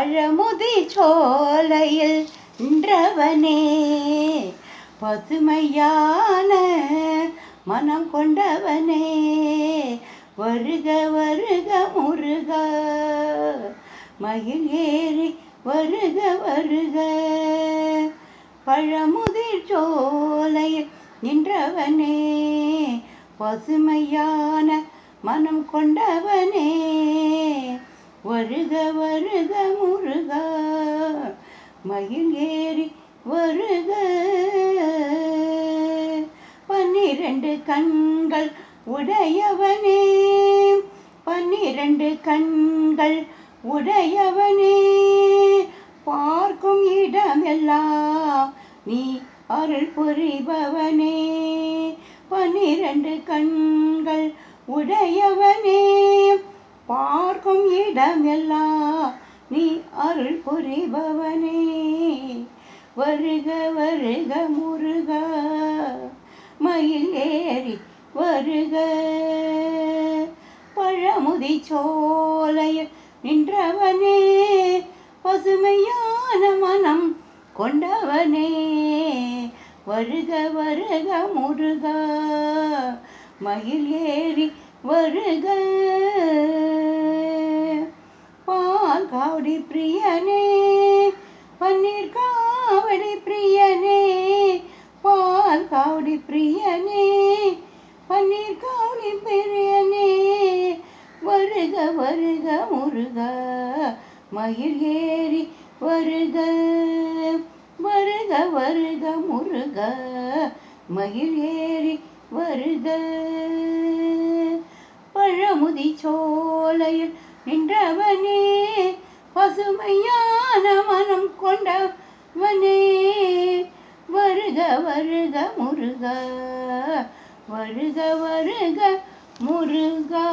பழமுதி சோலையில் நின்றவனே, பசுமையான மனம் கொண்டவனே, வருக வருக முருகா, மயில் ஏறி வருக வருக. பழமுதிர் சோலையில் நின்றவனே, பசுமையான மனம் கொண்டவனே, வருக வருக முருகா, மயில் ஏறி வருக. 12 கண்கள் உடையவனே, 12 கண்கள் உடையவனே, பார்க்கும் இடமெல்லாம் நீ அருள் புரிபவனே. 12 கண்கள் உடையவனே, பார்க்கும் இடமெல்லாம் நீ அருள் புரிபவனே, வருக வருக முருகா, மயில் ஏறி வருக. பழமுதி சோலையில் நின்றவனே, பசுமையான மனம் கொண்டவனே, வருக வருக முருகா, மயில் ஏறி வருக. பால் காவடி பிரியனே, பன்னீர் காவடி பிரியனே, பால் காவடி பிரியனே, பன்னீர் காவடி பிரியனே, வருக வருக முருகா, மயில் ஏறி வருக. வருக வருக முருகா, மயில் ஏறி வருக. பழமுதி சோலையில் நின்றவனே, பசுமையான மனம் கொண்டவனே, வருக வருக முருகா, வருக வருக முருகா.